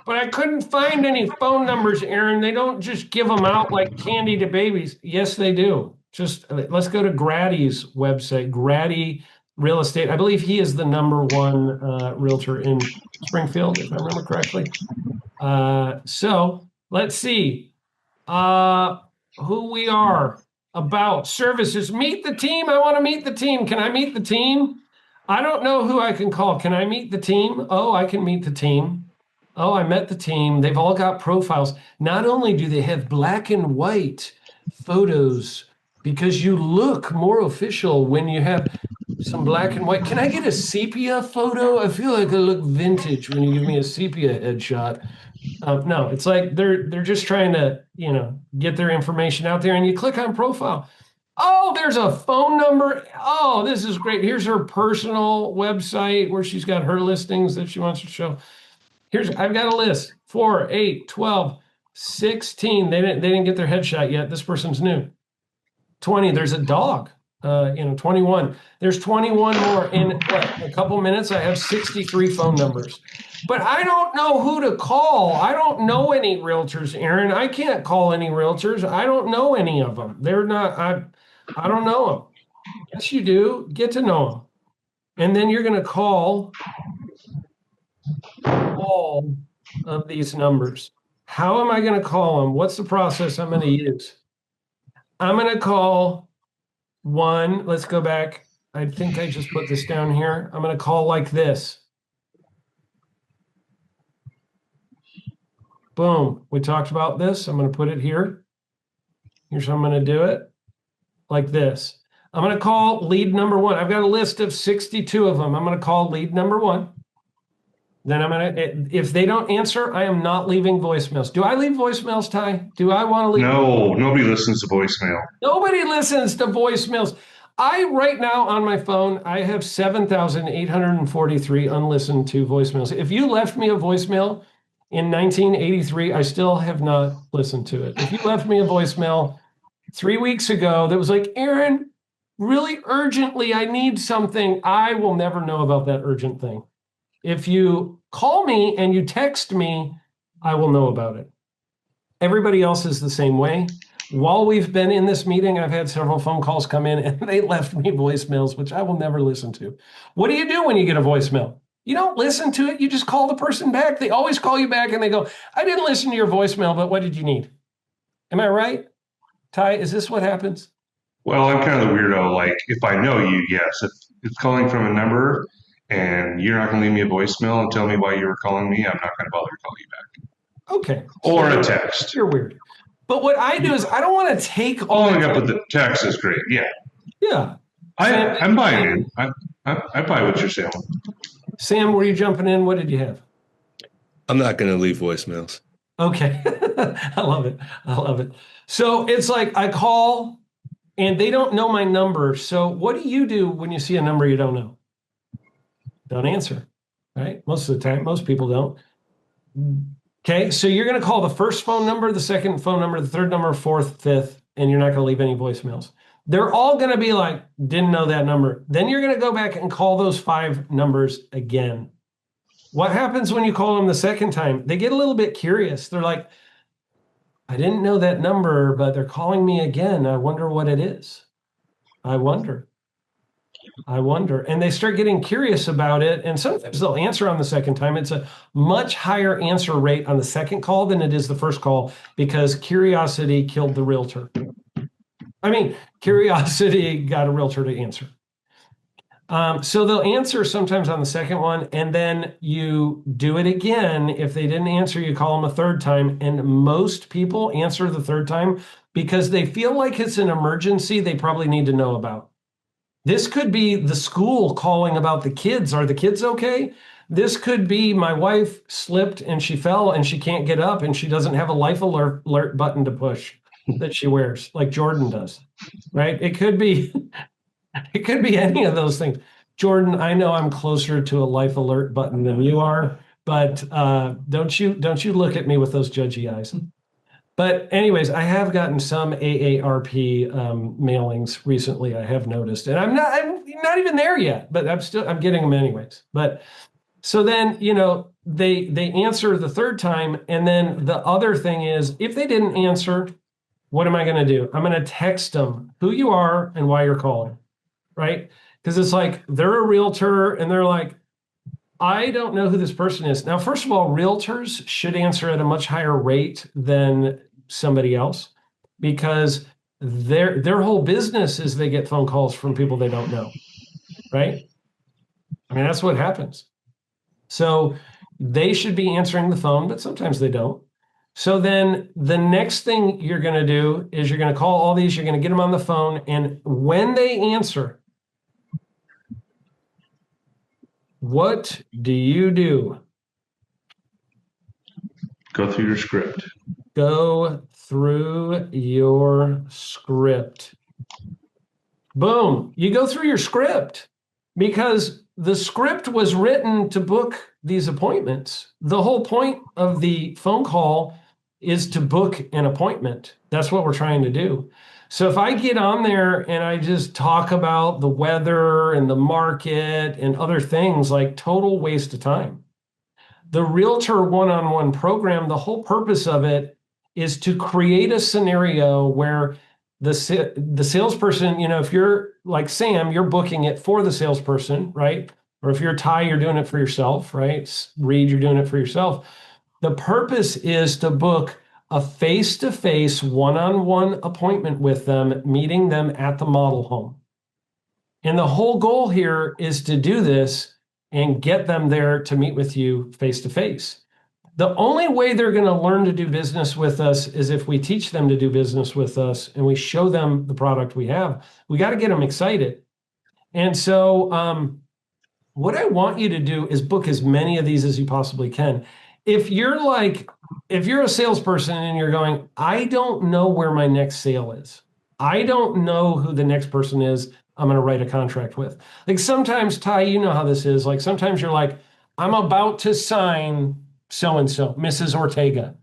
but I couldn't find any phone numbers, Aaron. They don't just give them out like candy to babies. Yes, they do. Just let's go to Grady's website, Grady Real Estate. I believe he is the number one realtor in Springfield, if I remember correctly. So let's see who we are. About services. Meet the team. I want to meet the team. Can I meet the team? I don't know who I can call. Can I meet the team? Oh, I can meet the team. Oh, I met the team. They've all got profiles. Not only do they have black and white photos, because you look more official when you have some black and white. Can I get a sepia photo? I feel like I look vintage when you give me a sepia headshot. No, it's like they're just trying to, get their information out there, and you click on profile. Oh, there's a phone number. Oh, this is great. Here's her personal website where she's got her listings that she wants to show. I've got a list. 4, 8, 12, 16. They didn't get their headshot yet. This person's new. 20. There's a dog. 21. There's 21 more. In a couple minutes, I have 63 phone numbers. But I don't know who to call. I don't know any realtors, Aaron. I can't call any realtors. I don't know any of them. They're not, I don't know them. Yes, you do. Get to know them. And then you're going to call all of these numbers. How am I going to call them? What's the process I'm going to use? I'm going to call one. Let's go back. I think I just put this down here. I'm going to call like this. Boom. We talked about this. I'm going to put it here. Here's how I'm going to do it. Like this. I'm going to call lead number one. I've got a list of 62 of them. I'm going to call lead number one. Then I'm going to, if they don't answer, I am not leaving voicemails. Do I leave voicemails, Ty? Do I want to leave? No, nobody listens to voicemail. Nobody listens to voicemails. Right now on my phone, I have 7,843 unlistened to voicemails. If you left me a voicemail in 1983, I still have not listened to it. If you left me a voicemail 3 weeks ago that was like, Aaron, really urgently, I need something, I will never know about that urgent thing. If you call me and you text me, I will know about it. Everybody else is the same way. While we've been in this meeting, I've had several phone calls come in and they left me voicemails, which I will never listen to. What do you do when you get a voicemail? You don't listen to it. You just call the person back. They always call you back and they go, I didn't listen to your voicemail, but what did you need? Am I right? Ty, is this what happens? Well, I'm kind of the weirdo. Like, if I know you, yes. If it's calling from a number and you're not going to leave me a voicemail and tell me why you were calling me, I'm not going to bother to call you back. Okay. Or a text. You're weird. But what I do is I don't want to take all Following up with the text is great. Yeah. Yeah. I'm buying in. I buy what you're saying. Sam, were you jumping in? What did you have? I'm not going to leave voicemails. Okay. I love it. I love it. So it's like I call and they don't know my number. So what do you do when you see a number you don't know? Don't answer, right? Most of the time, most people don't. Okay, so you're going to call the first phone number, the second phone number, the third number, fourth, fifth, and you're not going to leave any voicemails. They're all going to be like, didn't know that number. Then you're going to go back and call those 5 numbers again. What happens when you call them the second time? They get a little bit curious. They're like, I didn't know that number, but they're calling me again. I wonder what it is. I wonder. And they start getting curious about it. And sometimes they'll answer on the second time. It's a much higher answer rate on the second call than it is the first call because curiosity killed the realtor. I mean, curiosity got a realtor to answer. So they'll answer sometimes on the second one, and then you do it again. If they didn't answer, you call them a third time. And most people answer the third time because they feel like it's an emergency they probably need to know about. This could be the school calling about the kids. Are the kids okay? This could be my wife slipped and she fell and she can't get up and she doesn't have a life alert button to push that she wears like Jordan does, right? It could be any of those things. Jordan, I know I'm closer to a life alert button than you are, but don't you look at me with those judgy eyes. But anyways, I have gotten some AARP mailings recently. I have noticed, and I'm not even there yet, but I'm getting them anyways. But so then, they answer the third time. And then the other thing is, if they didn't answer, what am I going to do? I'm going to text them who you are and why you're calling, right? Because it's like they're a realtor and they're like, I don't know who this person is. Now, first of all, realtors should answer at a much higher rate than somebody else because their whole business is they get phone calls from people they don't know, right? I mean, that's what happens. So they should be answering the phone, but sometimes they don't. So then the next thing you're going to do is you're going to call all these, you're going to get them on the phone, and when they answer, what do you do? Go through your script. Go through your script. Boom. You go through your script because the script was written to book these appointments. The whole point of the phone call is to book an appointment. That's what we're trying to do. So if I get on there and I just talk about the weather and the market and other things, like total waste of time. The Realtor one-on-one program, the whole purpose of it is to create a scenario where the salesperson, if you're like Sam, you're booking it for the salesperson, right? Or if you're Ty, you're doing it for yourself, right? Reed, you're doing it for yourself. The purpose is to book a face-to-face, one-on-one appointment with them, meeting them at the model home. And the whole goal here is to do this and get them there to meet with you face-to-face. The only way they're going to learn to do business with us is if we teach them to do business with us and we show them the product we have. We got to get them excited. And so what I want you to do is book as many of these as you possibly can. If you're a salesperson and you're going, I don't know where my next sale is. I don't know who the next person is I'm going to write a contract with. Like sometimes, Ty, you know how this is. Like sometimes you're like, I'm about to sign so-and-so, Mrs. Ortega,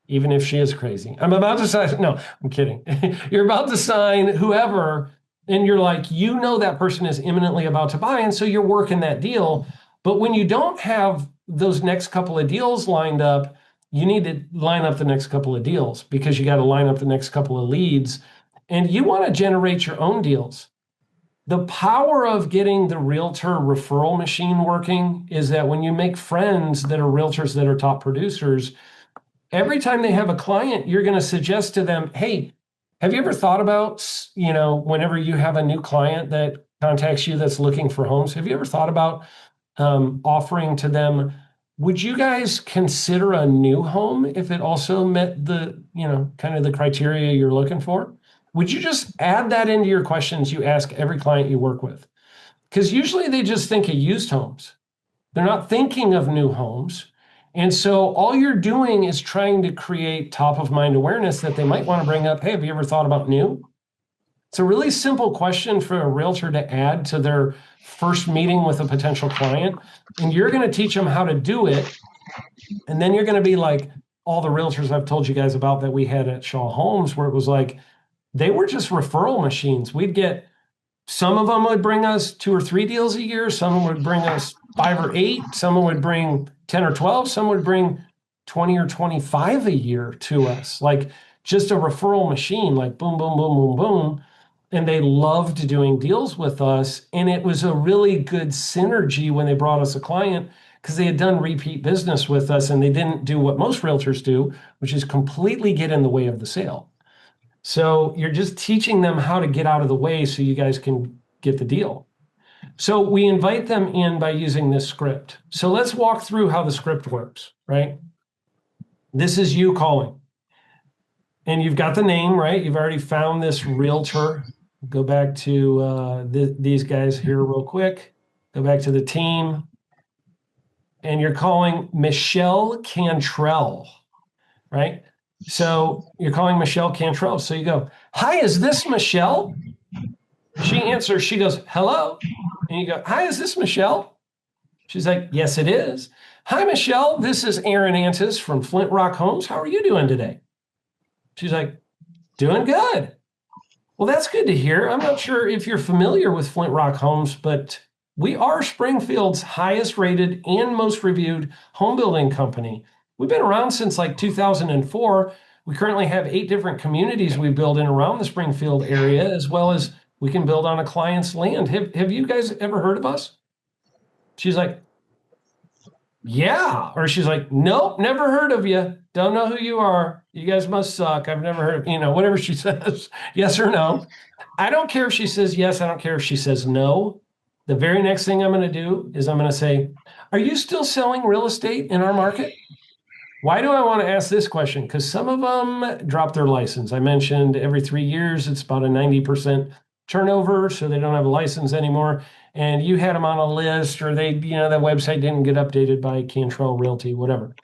even if she is crazy. I'm about to sign, no, I'm kidding. You're about to sign whoever, and you're like, that person is imminently about to buy, and so you're working that deal. But when you don't have those next couple of deals lined up, you need to line up the next couple of deals because you got to line up the next couple of leads, and you want to generate your own deals. The power of getting the realtor referral machine working is that when you make friends that are realtors that are top producers, every time they have a client, you're going to suggest to them, hey, have you ever thought about, whenever you have a new client that contacts you that's looking for homes, have you ever thought about offering to them, would you guys consider a new home if it also met the, kind of the criteria you're looking for? Would you just add that into your questions you ask every client you work with? Because usually they just think of used homes. They're not thinking of new homes. And so all you're doing is trying to create top of mind awareness that they might want to bring up, hey, have you ever thought about new? It's a really simple question for a realtor to add to their first meeting with a potential client. And you're going to teach them how to do it. And then you're going to be like all the realtors I've told you guys about that we had at Shaw Homes, where it was like, they were just referral machines. Some of them would bring us 2 or 3 deals a year. Some would bring us 5 or 8. Some would bring 10 or 12. Some would bring 20 or 25 a year to us. Like just a referral machine, like boom, boom, boom, boom, boom. And they loved doing deals with us. And it was a really good synergy when they brought us a client because they had done repeat business with us and they didn't do what most realtors do, which is completely get in the way of the sale. So you're just teaching them how to get out of the way so you guys can get the deal. So we invite them in by using this script. So let's walk through how the script works, right? This is you calling. And you've got the name, right? You've already found this realtor. Go back to these guys here real quick. Go back to the team. And you're calling Michelle Cantrell, right? So you're calling Michelle Cantrell. So you go, hi, is this Michelle? She answers, she goes, hello. And you go, hi, is this Michelle? She's like, yes, it is. Hi, Michelle. This is Aaron Antis from Flint Rock Homes. How are you doing today? She's like, doing good. Well, that's good to hear. I'm not sure if you're familiar with Flint Rock Homes, but We are Springfield's highest rated and most reviewed home building company. We've been around since like 2004. We currently have 8 different communities we build in around the Springfield area, as well as we can build on a client's land. Have you guys ever heard of us? She's like, yeah. Or she's like, nope, never heard of you. Don't know who you are. You guys must suck. I've never heard of, whatever she says, yes or no. I don't care if she says yes. I don't care if she says no. The very next thing I'm going to do is I'm going to say, are you still selling real estate in our market? Why do I want to ask this question? Because some of them drop their license. I mentioned every 3 years, it's about a 90% turnover, so they don't have a license anymore. And you had them on a list, or the website didn't get updated by Cantrell Realty, whatever.